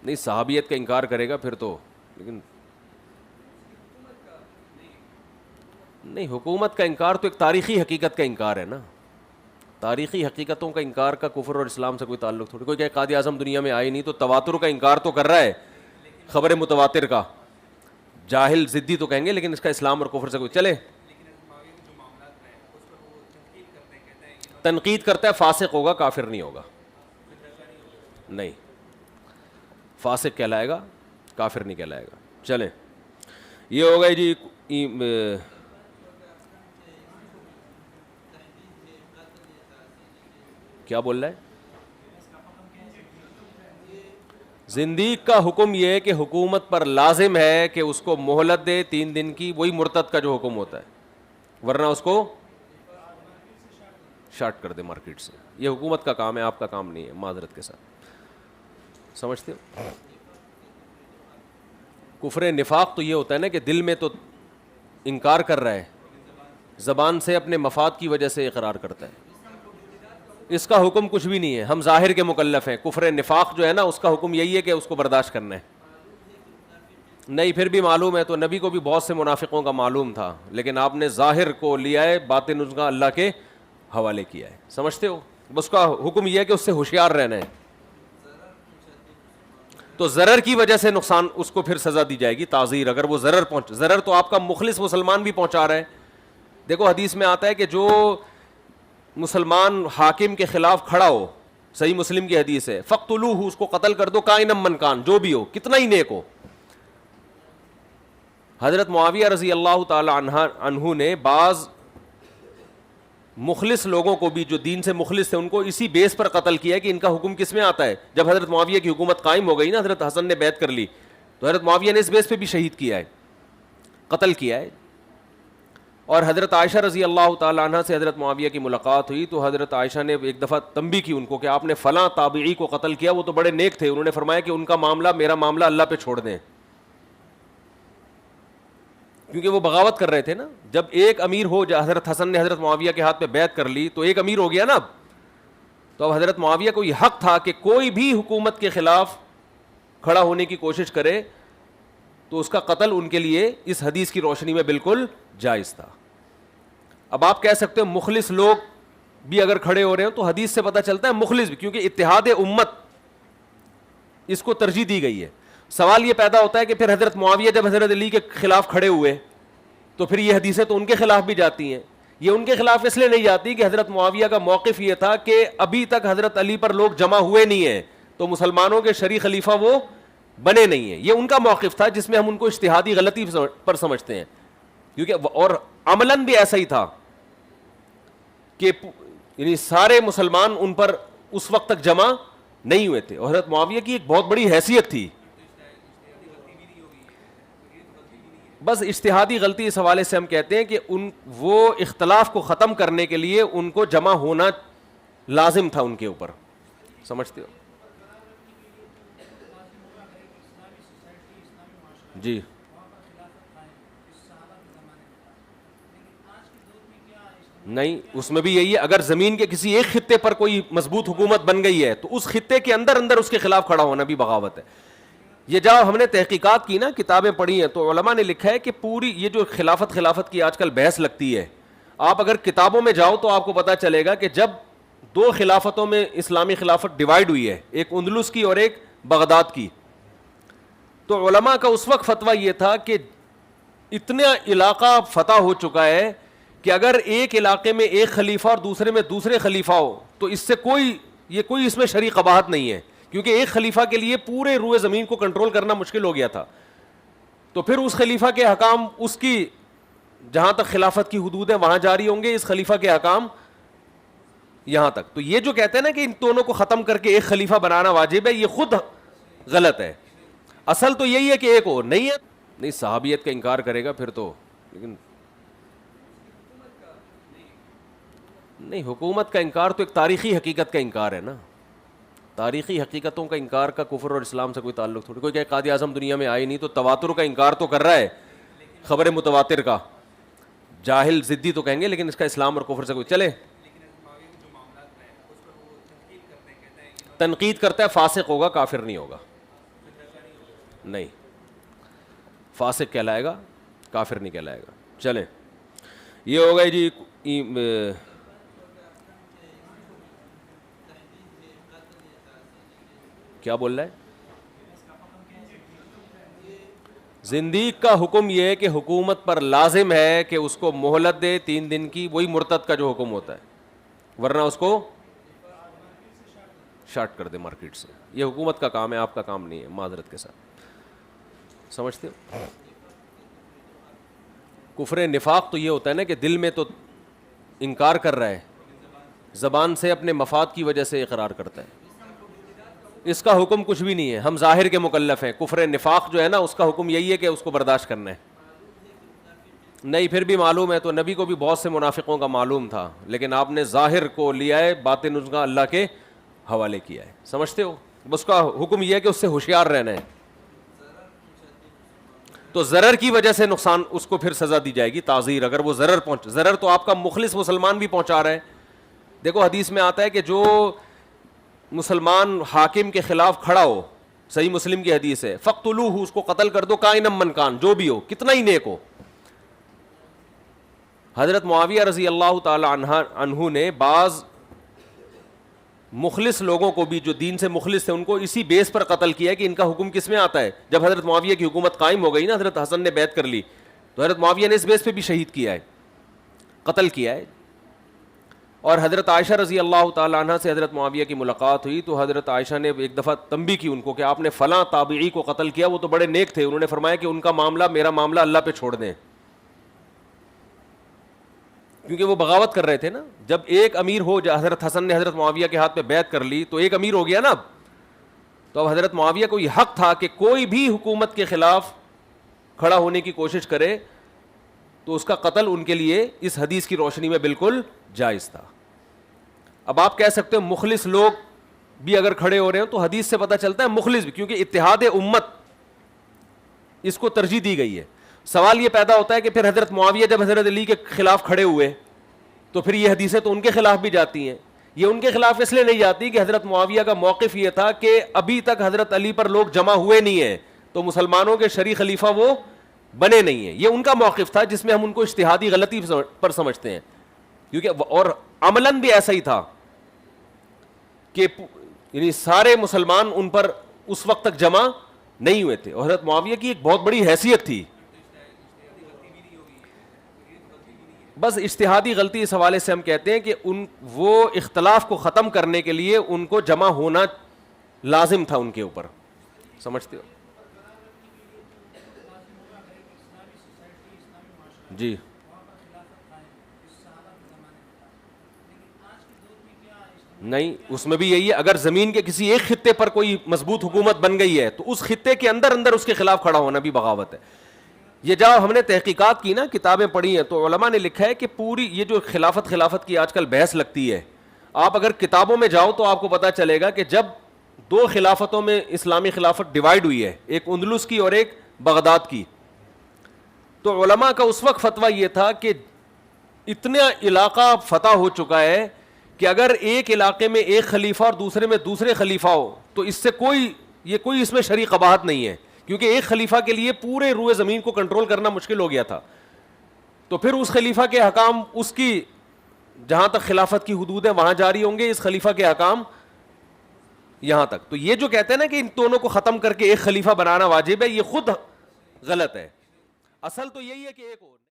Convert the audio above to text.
نہیں صحابیت کا انکار کرے گا پھر تو، لیکن نہیں، حکومت کا انکار تو ایک تاریخی حقیقت کا انکار ہے نا. تاریخی حقیقتوں کا انکار کا کفر اور اسلام سے کوئی تعلق تھوڑی. کوئی کہ قائد اعظم دنیا میں آئے نہیں تو تواتر کا انکار تو کر رہا ہے، خبر متواتر کا. جاہل ضدی تو کہیں گے لیکن اس کا اسلام اور کفر سے کوئی چلے. تنقید کرتا ہے، فاسق ہوگا، کافر نہیں ہوگا. نہیں، فاسق کہلائے گا، کافر نہیں کہلائے گا. چلیں، یہ ہو گئے جی. کیا بول رہا ہے؟ زندیق کا حکم یہ ہے کہ حکومت پر لازم ہے کہ اس کو مہلت دے 3 دن کی، وہی مرتد کا جو حکم ہوتا ہے، ورنہ اس کو شارٹ کر دے مارکیٹ سے. یہ حکومت کا کام ہے، آپ کا کام نہیں ہے، معذرت کے ساتھ. سمجھتے ہو؟ کفر نفاق تو یہ ہوتا ہے نا کہ دل میں تو انکار کر رہا ہے، زبان سے اپنے مفاد کی وجہ سے اقرار کرتا ہے. اس کا حکم کچھ بھی نہیں ہے، ہم ظاہر کے مکلف ہیں. کفر نفاق جو ہے نا اس کا حکم یہی ہے کہ اس کو برداشت کرنا ہے. نہیں، پھر بھی معلوم ہے تو نبی کو بھی بہت سے منافقوں کا معلوم تھا، لیکن آپ نے ظاہر کو لیا ہے، باطن اس کا اللہ کے حوالے کیا ہے. سمجھتے ہو؟ اس کا حکم یہ ہے کہ اس سے ہوشیار رہنا ہے. تو ضرر کی وجہ سے نقصان اس کو پھر سزا دی جائے گی، تعزیر. اگر وہ ضرر تو آپ کا مخلص مسلمان بھی پہنچا رہا ہے. دیکھو حدیث میں آتا ہے کہ جو مسلمان حاکم کے خلاف کھڑا ہو، صحیح مسلم کی حدیث ہے، فقتلوہ، اس کو قتل کر دو، کائنم من کان، جو بھی ہو، کتنا ہی نیک ہو. حضرت معاویہ رضی اللہ تعالی عنہ نے بعض مخلص لوگوں کو بھی جو دین سے مخلص تھے ان کو اسی بیس پر قتل کیا کہ ان کا حکم کس میں آتا ہے. جب حضرت معاویہ کی حکومت قائم ہو گئی نا، حضرت حسن نے بیعت کر لی، تو حضرت معاویہ نے اس بیس پہ بھی شہید کیا ہے، قتل کیا ہے. اور حضرت عائشہ رضی اللہ تعالی عنہ سے حضرت معاویہ کی ملاقات ہوئی تو حضرت عائشہ نے ایک دفعہ تنبیہ کی ان کو کہ آپ نے فلاں تابعی کو قتل کیا، وہ تو بڑے نیک تھے. انہوں نے فرمایا کہ ان کا معاملہ میرا معاملہ اللہ پہ چھوڑ دیں، کیونکہ وہ بغاوت کر رہے تھے نا. جب ایک امیر ہو، حضرت حسن نے حضرت معاویہ کے ہاتھ پہ بیعت کر لی تو ایک امیر ہو گیا نا. تو اب حضرت معاویہ کو یہ حق تھا کہ کوئی بھی حکومت کے خلاف کھڑا ہونے کی کوشش کرے تو اس کا قتل ان کے لیے اس حدیث کی روشنی میں بالکل جائز تھا. اب آپ کہہ سکتے ہو مخلص لوگ بھی اگر کھڑے ہو رہے ہو تو حدیث سے پتہ چلتا ہے مخلص بھی، کیونکہ اتحاد امت اس کو ترجیح دی گئی ہے. سوال یہ پیدا ہوتا ہے کہ پھر حضرت معاویہ جب حضرت علی کے خلاف کھڑے ہوئے تو پھر یہ حدیثیں تو ان کے خلاف بھی جاتی ہیں. یہ ان کے خلاف اس لیے نہیں جاتی کہ حضرت معاویہ کا موقف یہ تھا کہ ابھی تک حضرت علی پر لوگ جمع ہوئے نہیں ہیں تو مسلمانوں کے شرعی خلیفہ وہ بنے نہیں ہیں. یہ ان کا موقف تھا جس میں ہم ان کو اجتہادی غلطی پر سمجھتے ہیں، کیونکہ اور عملاً بھی ایسا ہی تھا کہ یعنی سارے مسلمان ان پر اس وقت تک جمع نہیں ہوئے تھے. اور حضرت معاویہ کی ایک بہت بڑی حیثیت تھی. بس اجتہادی غلطی اس حوالے سے ہم کہتے ہیں کہ وہ اختلاف کو ختم کرنے کے لیے ان کو جمع ہونا لازم تھا ان کے اوپر. سمجھتے ہو؟ جی نہیں، اس میں بھی یہی ہے، اگر زمین کے کسی ایک خطے پر کوئی مضبوط حکومت بن گئی ہے تو اس خطے کے اندر اندر اس کے خلاف کھڑا ہونا بھی بغاوت ہے. یہ جب ہم نے تحقیقات کی نا، کتابیں پڑھی ہیں، تو علماء نے لکھا ہے کہ پوری یہ جو خلافت کی آج کل بحث لگتی ہے، آپ اگر کتابوں میں جاؤ تو آپ کو پتہ چلے گا کہ جب 2 خلافتوں میں اسلامی خلافت ڈیوائیڈ ہوئی ہے، ایک اندلس کی اور ایک بغداد کی، تو علماء کا اس وقت فتویٰ یہ تھا کہ اتنا علاقہ فتح ہو چکا ہے کہ اگر ایک علاقے میں ایک خلیفہ اور دوسرے میں دوسرے خلیفہ ہو تو اس سے کوئی اس میں شرعی قباحت نہیں ہے، کیونکہ ایک خلیفہ کے لیے پورے روئے زمین کو کنٹرول کرنا مشکل ہو گیا تھا. تو پھر اس خلیفہ کے حکام اس کی جہاں تک خلافت کی حدود ہیں وہاں جاری ہوں گے، اس خلیفہ کے حکام یہاں تک. تو یہ جو کہتے ہیں نا کہ ان دونوں کو ختم کر کے ایک خلیفہ بنانا واجب ہے، یہ خود غلط ہے. اصل تو یہی ہے کہ ایک ہو. نہیں ہے، نہیں صحابیت کا انکار کرے گا پھر تو، لیکن نہیں، حکومت کا انکار تو ایک تاریخی حقیقت کا انکار ہے نا. تاریخی حقیقتوں کا انکار کا کفر اور اسلام سے کوئی تعلق تھوڑی. کوئی کہ قائد اعظم دنیا میں آئے نہیں تو تواتر کا انکار تو کر رہا ہے، خبر متواتر کا. جاہل ضدی تو کہیں گے لیکن اس کا اسلام اور کفر سے کوئی چلے. تنقید کرتا ہے، فاسق ہوگا، کافر نہیں ہوگا. نہیں, فاسق کہلائے گا, کافر نہیں کہلائے گا. چلیں, یہ ہو گئے جی. کیا بول رہا ہے؟ زندیق کا حکم یہ ہے کہ حکومت پر لازم ہے کہ اس کو مہلت دے 3 دن کی, وہی مرتد کا جو حکم ہوتا ہے, ورنہ اس کو شارٹ کر دے مارکیٹ سے. یہ حکومت کا کام ہے, آپ کا کام نہیں ہے, معذرت کے ساتھ. سمجھتے ہو؟ کفر نفاق تو یہ ہوتا ہے نا کہ دل میں تو انکار کر رہا ہے, زبان سے اپنے مفاد کی وجہ سے اقرار کرتا ہے. اس کا حکم کچھ بھی نہیں ہے, ہم ظاہر کے مکلف ہیں. کفر نفاق جو ہے نا, اس کا حکم یہی ہے کہ اس کو برداشت کرنا ہے. نہیں, پھر بھی معلوم ہے, تو نبی کو بھی بہت سے منافقوں کا معلوم تھا, لیکن آپ نے ظاہر کو لیا ہے, باطن اس کا اللہ کے حوالے کیا ہے. سمجھتے ہو؟ اس کا حکم یہ ہے کہ اس سے ہوشیار رہنا ہے. تو ضرر کی وجہ سے نقصان, اس کو پھر سزا دی جائے گی, تعزیر. اگر وہ ضرر تو آپ کا مخلص مسلمان بھی پہنچا رہا ہے. دیکھو حدیث میں آتا ہے کہ جو مسلمان حاکم کے خلاف کھڑا ہو, صحیح مسلم کی حدیث ہے, فقتلوہ, اس کو قتل کر دو, کائنم من کان, جو بھی ہو, کتنا ہی نیک ہو. حضرت معاویہ رضی اللہ تعالی عنہ نے بعض مخلص لوگوں کو بھی, جو دین سے مخلص تھے, ان کو اسی بیس پر قتل کیا کہ ان کا حکم کس میں آتا ہے. جب حضرت معاویہ کی حکومت قائم ہو گئی نا, حضرت حسن نے بیعت کر لی, تو حضرت معاویہ نے اس بیس پہ بھی شہید کیا ہے, قتل کیا ہے. اور حضرت عائشہ رضی اللہ تعالی عنہ سے حضرت معاویہ کی ملاقات ہوئی, تو حضرت عائشہ نے ایک دفعہ تنبیہ کی ان کو کہ آپ نے فلاں تابعی کو قتل کیا, وہ تو بڑے نیک تھے. انہوں نے فرمایا کہ ان کا معاملہ میرا معاملہ اللہ پہ چھوڑ دیں, کیونکہ وہ بغاوت کر رہے تھے نا. جب ایک امیر ہو, حضرت حسن نے حضرت معاویہ کے ہاتھ پہ بیعت کر لی, تو ایک امیر ہو گیا نا اب. تو اب حضرت معاویہ کو یہ حق تھا کہ کوئی بھی حکومت کے خلاف کھڑا ہونے کی کوشش کرے تو اس کا قتل ان کے لیے اس حدیث کی روشنی میں بالکل جائز تھا. اب آپ کہہ سکتے ہو مخلص لوگ بھی اگر کھڑے ہو رہے ہیں, تو حدیث سے پتہ چلتا ہے مخلص بھی, کیونکہ اتحاد امت اس کو ترجیح دی گئی ہے. سوال یہ پیدا ہوتا ہے کہ پھر حضرت معاویہ جب حضرت علی کے خلاف کھڑے ہوئے, تو پھر یہ حدیثیں تو ان کے خلاف بھی جاتی ہیں. یہ ان کے خلاف اس لیے نہیں جاتی کہ حضرت معاویہ کا موقف یہ تھا کہ ابھی تک حضرت علی پر لوگ جمع ہوئے نہیں ہیں, تو مسلمانوں کے شرعی خلیفہ وہ بنے نہیں ہیں. یہ ان کا موقف تھا جس میں ہم ان کو اجتہادی غلطی پر سمجھتے ہیں, کیونکہ اور عملاً بھی ایسا ہی تھا کہ یعنی سارے مسلمان ان پر اس وقت تک جمع نہیں ہوئے تھے. اور حضرت معاویہ کی ایک بہت بڑی حیثیت تھی. بس اجتہادی غلطی اس حوالے سے ہم کہتے ہیں کہ وہ اختلاف کو ختم کرنے کے لیے ان کو جمع ہونا لازم تھا ان کے اوپر. سمجھتے ہو؟ جی نہیں, اس میں بھی یہی ہے, اگر زمین کے کسی ایک خطے پر کوئی مضبوط حکومت بن گئی ہے, تو اس خطے کے اندر اندر اس کے خلاف کھڑا ہونا بھی بغاوت ہے. یہ جب ہم نے تحقیقات کی نا, کتابیں پڑھی ہیں, تو علماء نے لکھا ہے کہ پوری یہ جو خلافت کی آج کل بحث لگتی ہے, آپ اگر کتابوں میں جاؤ تو آپ کو پتہ چلے گا کہ جب 2 خلافتوں میں اسلامی خلافت ڈیوائیڈ ہوئی ہے, ایک اندلس کی اور ایک بغداد کی, تو علماء کا اس وقت فتویٰ یہ تھا کہ اتنا علاقہ فتح ہو چکا ہے کہ اگر ایک علاقے میں ایک خلیفہ اور دوسرے میں دوسرے خلیفہ ہو, تو اس سے کوئی اس میں شرعی قباحت نہیں ہے, کیونکہ ایک خلیفہ کے لیے پورے روئے زمین کو کنٹرول کرنا مشکل ہو گیا تھا. تو پھر اس خلیفہ کے حکام اس کی جہاں تک خلافت کی حدود ہیں وہاں جاری ہوں گے, اس خلیفہ کے حکام یہاں تک. تو یہ جو کہتے ہیں نا کہ ان دونوں کو ختم کر کے ایک خلیفہ بنانا واجب ہے, یہ خود غلط ہے. اصل تو یہی ہے کہ ایک اور